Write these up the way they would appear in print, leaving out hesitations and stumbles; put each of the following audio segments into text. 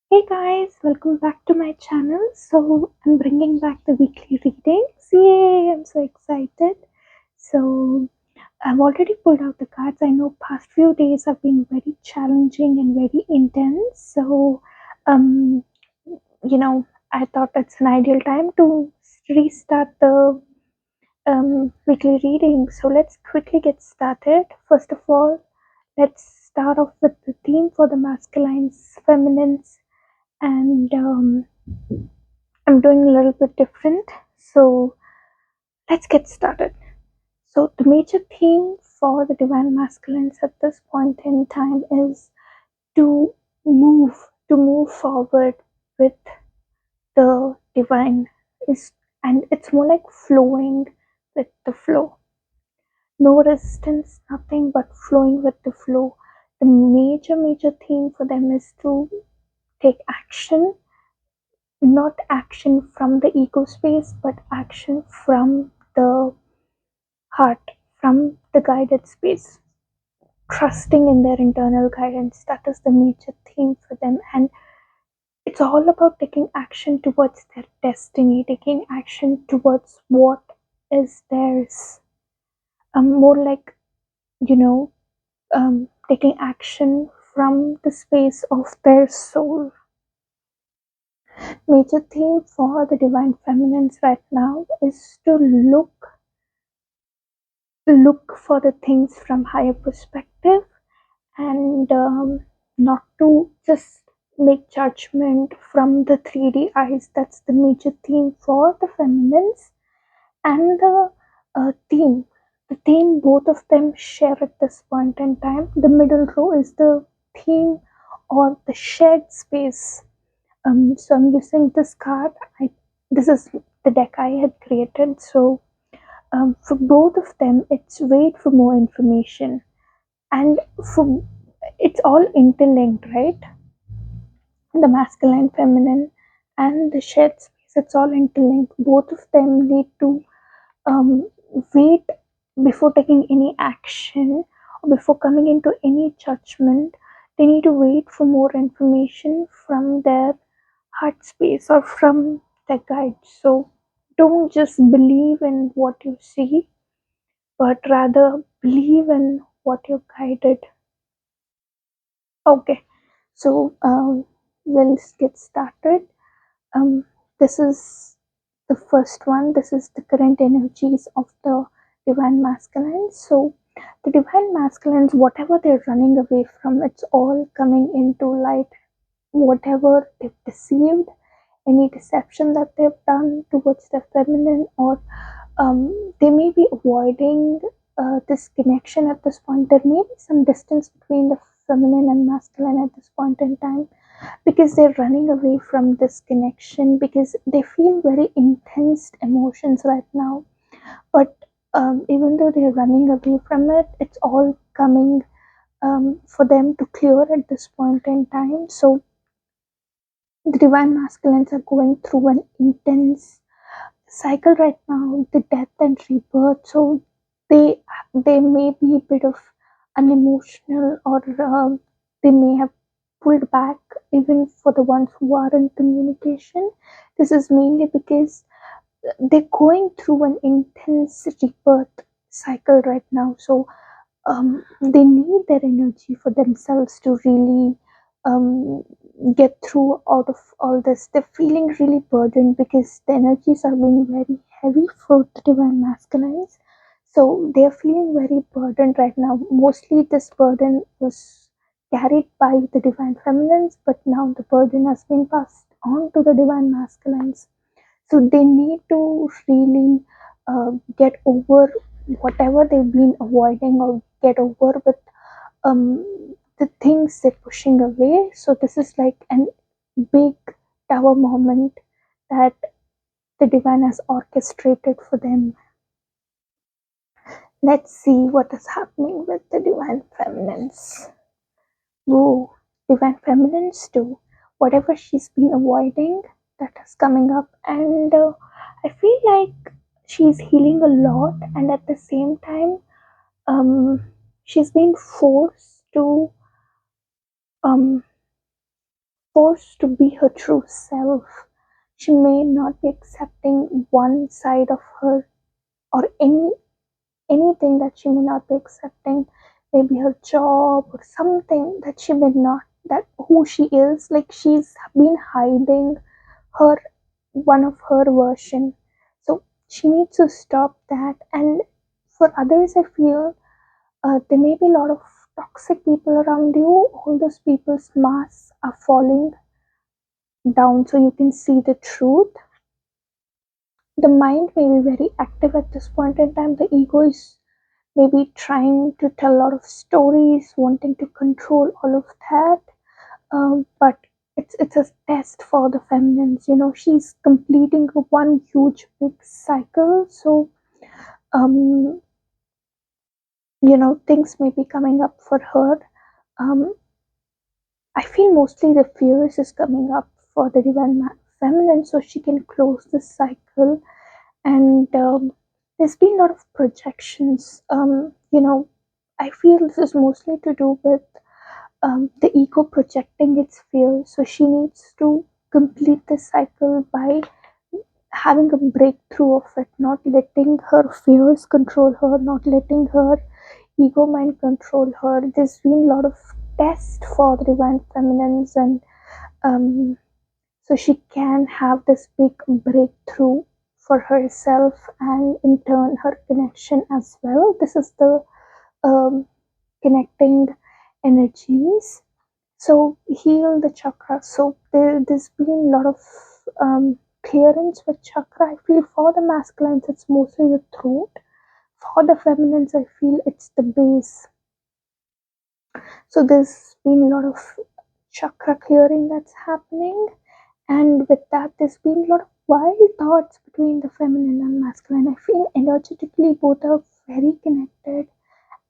Hey guys, welcome back to my channel. So, I'm bringing back the weekly readings. Yay, I'm so excited. So, I've already pulled out the cards. I know past few days have been very challenging and very intense. So, um, I thought it's an ideal time to restart the weekly reading. So, let's quickly get started. First of all, let's start off with the theme for the masculines, feminines, and I'm doing a little bit different. So let's get started. So the major theme for the divine masculines at this point in time is to move, to move forward with the divine is, and it's more like flowing with the flow. No resistance, nothing but flowing with the flow. The major theme for them is to take action, not action from the ego space, but action from the heart, from the guided space, trusting in their internal guidance. That is the major theme for them. And it's all about taking action towards their destiny, taking action towards what is theirs. More like, you know, taking action from the space of their soul. Major theme for the divine feminines right now is to look for the things from higher perspective, and not to just make judgment from the 3D eyes. That's the major theme for the feminines. And the theme both of them share at this point in time. The middle row is the theme or the shared space. So I'm using this card. This is the deck I had created. So for both of them, it's wait for more information, and for it's all interlinked, right? The masculine, feminine, and the shared space. It's all interlinked. Both of them need to um, wait before taking any action or before coming into any judgment. They need to wait for more information from their heart space or from their guide. So don't just believe in what you see, but rather believe in what you're guided. Okay, so let's get started. Um, this is the first one. This is the current energies of the divine masculines. So the divine masculines, whatever they're running away from, it's all coming into light. Whatever they've deceived, any deception that they've done towards the feminine, or they may be avoiding this connection at this point. There may be some distance between the feminine and masculine at this point in time, because they're running away from this connection, because they feel very intense emotions right now. But even though they're running away from it, it's all coming for them to clear at this point in time. So the divine masculines are going through an intense cycle right now, the death and rebirth. So they they may be a bit of unemotional, or they may have pulled back, even for the ones who are in communication. This is mainly because they're going through an intense rebirth cycle right now. So they need their energy for themselves to really um, get through out of all this. They're feeling really burdened because the energies are being very heavy for the divine masculines. So they're feeling very burdened right now. Mostly this burden was carried by the divine feminines, but now the burden has been passed on to the divine masculines. So they need to really get over whatever they've been avoiding, or get over with the things they're pushing away. So this is like an big tower moment that the divine has orchestrated for them. Let's see what is happening with the divine feminines. Whoa, divine feminines too. Whatever she's been avoiding, that is coming up, and I feel like she's healing a lot, and at the same time, she's been forced to um forced to be her true self. She may not be accepting one side of her, or anything that she may not be accepting, maybe her job or something that she may not, that who she is, like she's been hiding her, one of her version. So she needs to stop that. And for others, I feel there may be a lot of toxic people around you. All those people's masks are falling down so you can see the truth. The mind may be very active at this point in time. The ego is maybe trying to tell a lot of stories, wanting to control all of that. But it's a test for the feminines. She's completing one huge big cycle. So um, things may be coming up for her. Um, I feel mostly the fears is coming up for the divine feminine, so she can close this cycle. And there's been a lot of projections. I feel this is mostly to do with the ego projecting its fears. So she needs to complete this cycle by having a breakthrough of it, not letting her fears control her, not letting her ego mind control her. There's been a lot of tests for the divine feminines, and um, so she can have this big breakthrough for herself and in turn her connection as well. This is the um, connecting energies. So heal the chakra. So there's been a lot of clearance with chakra. I feel for the masculines it's mostly the throat. For the feminines I feel it's the base. So there's been a lot of chakra clearing that's happening, and with that there's been a lot of wild thoughts between the feminine and masculine. I feel energetically both are very connected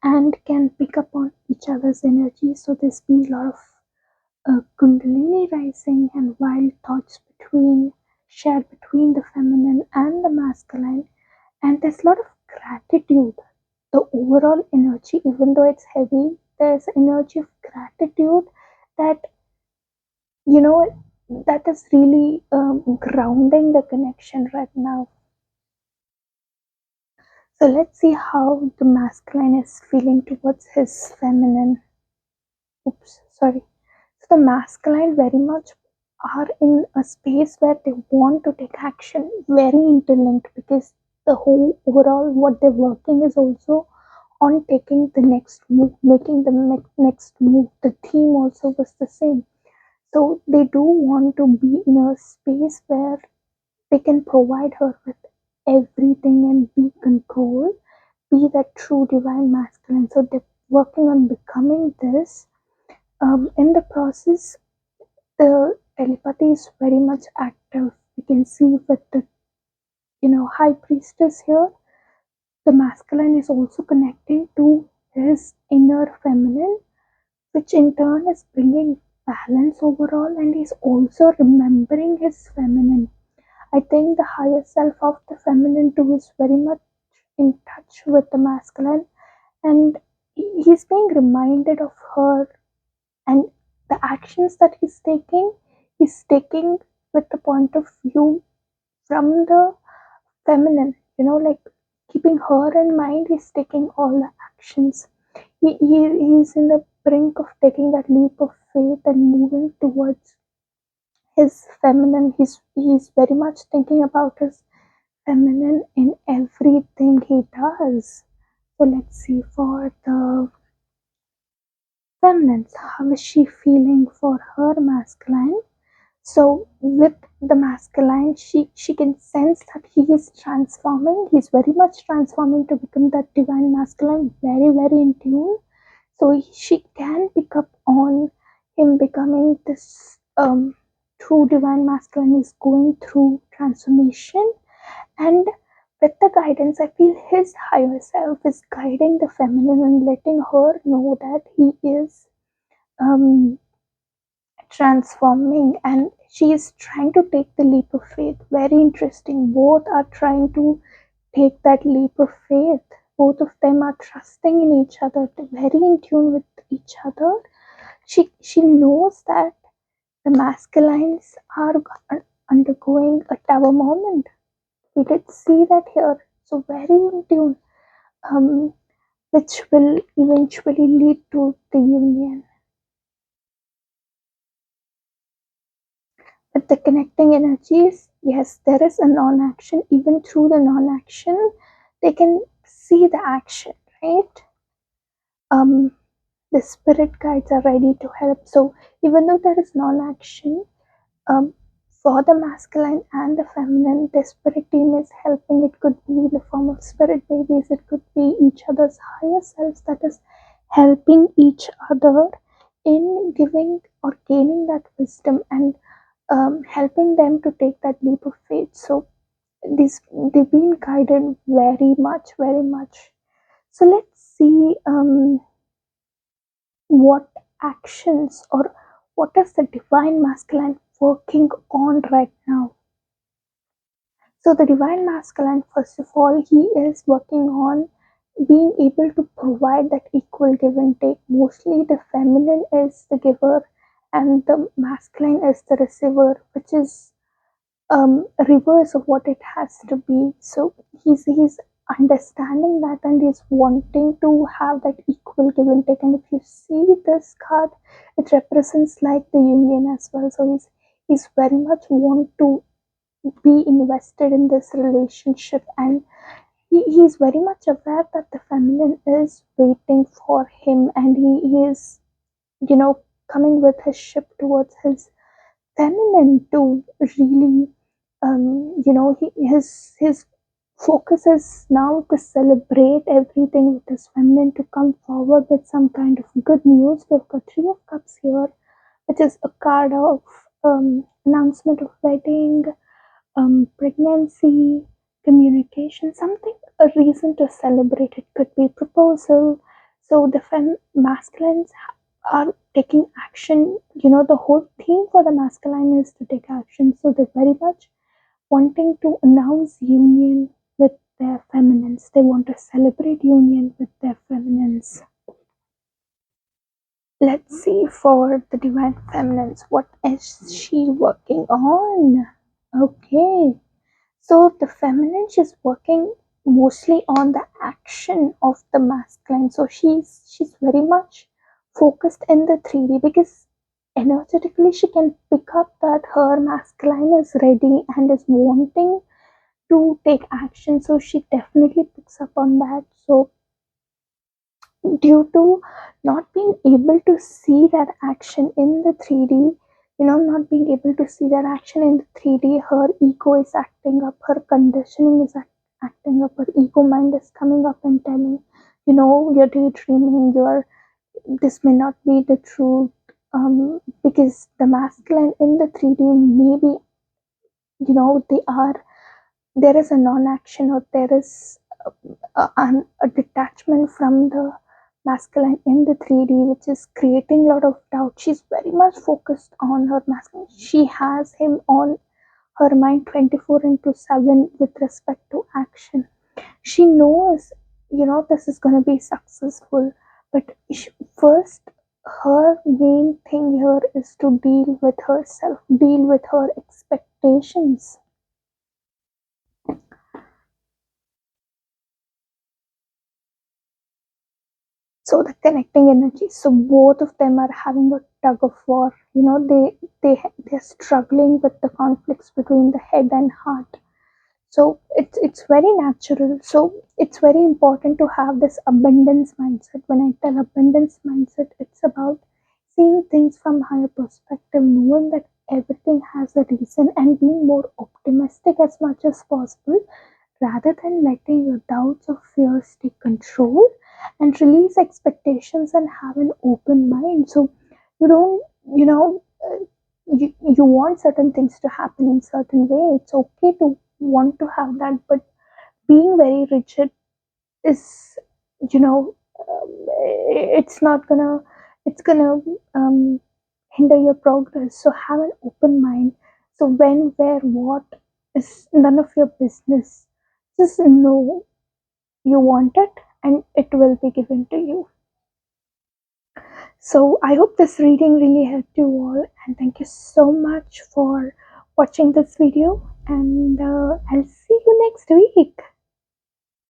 and can pick up on each other's energy. So there's been a lot of kundalini rising and wild thoughts shared between the feminine and the masculine. And there's a lot of gratitude. The overall energy, even though it's heavy, there's energy of gratitude that you know that is really grounding the connection right now. So let's see how the masculine is feeling towards his feminine. Oops, sorry. So the masculine very much are in a space where they want to take action, very interlinked, because the whole overall what they're working is also on taking the next move, making the next move. The theme also was the same. So they do want to be in a space where they can provide her with everything and be controlled, be that true divine masculine. So they're working on becoming this. In the process, the telepathy is very much active. You can see with the high priestess here, the masculine is also connecting to his inner feminine, which in turn is bringing balance overall, and he's also remembering his feminine. I think the higher self of the feminine too is very much in touch with the masculine, and he's being reminded of her, and the actions that he's taking with the point of view from the feminine, like keeping her in mind. He's taking all the actions. He's in the brink of taking that leap of faith and moving towards his feminine. He's very much thinking about his feminine in everything he does. So let's see for the feminine, how is she feeling for her masculine? So with the masculine, she can sense that he is transforming. He's very much transforming to become that divine masculine, very very in tune. So she can pick up on him becoming this true divine masculine. Is going through transformation, and with the guidance, I feel his higher self is guiding the feminine and letting her know that he is um, transforming, and she is trying to take the leap of faith. Very interesting. Both are trying to take that leap of faith. Both of them are trusting in each other, very in tune with each other. She knows that the masculines are undergoing a tower moment. We did see that here. So very in tune, um, which will eventually lead to the union. But the connecting energies, yes, there is a non-action. Even through the non-action, they can see the action, right? Um, the spirit guides are ready to help. So even though there is non-action, um, for the masculine and the feminine, the spirit team is helping. It could be in the form of spirit babies, it could be each other's higher selves that is helping each other in giving or gaining that wisdom and helping them to take that leap of faith. So they've been guided very much, very much. So let's see what actions or what is the divine masculine working on right now. So the divine masculine, first of all, he is working on being able to provide that equal give and take. Mostly the feminine is the giver and the masculine is the receiver, which is reverse of what it has to be. So he's understanding that and he's wanting to have that equal give and take. And if you see this card, it represents like the union as well. So he's very much want to be invested in this relationship, and he's very much aware that the feminine is waiting for him, and he is, coming with his ship towards his feminine to really, his focus is now to celebrate everything with his feminine, to come forward with some kind of good news. We've got Three of Cups here, which is a card of announcement of wedding, pregnancy, communication, something, a reason to celebrate. It could be proposal. So the masculines are taking action. The whole theme for the masculine is to take action. So they're very much wanting to announce union with their feminines. They want to celebrate union with their feminines. Let's see for the divine feminines. What is she working on? Okay. So the feminine, she's working mostly on the action of the masculine. So she's very much focused in the 3D because energetically she can pick up that her masculine is ready and is wanting to take action. So she definitely picks up on that. So due to not being able to see that action in the 3D, not being able to see that action in the 3D, her ego is acting up, her conditioning is acting up, her ego mind is coming up and telling, you're daydreaming, this may not be the truth, because the masculine in the 3D maybe, they are, there is a non-action or there is a detachment from the masculine in the 3D, which is creating a lot of doubt. She's very much focused on her masculine. She has him on her mind 24 into 7 with respect to action. She knows, this is going to be successful, but first, her main thing here is to deal with herself, deal with her expectations. So the connecting energy, so both of them are having a tug of war. They're struggling with the conflicts between the head and heart. So it's very natural. So it's very important to have this abundance mindset. When I tell abundance mindset, it's about seeing things from higher perspective, knowing that everything has a reason, and being more optimistic as much as possible, rather than letting your doubts or fears take control, and release expectations and have an open mind. So you don't, you want certain things to happen in certain way. It's okay to want to have that, but being very rigid is, you know it's not gonna, it's gonna hinder your progress. So have an open mind. So when, where, what is none of your business. Just know you want it and it will be given to you. So I hope this reading really helped you all, and thank you so much for watching this video, and I'll see you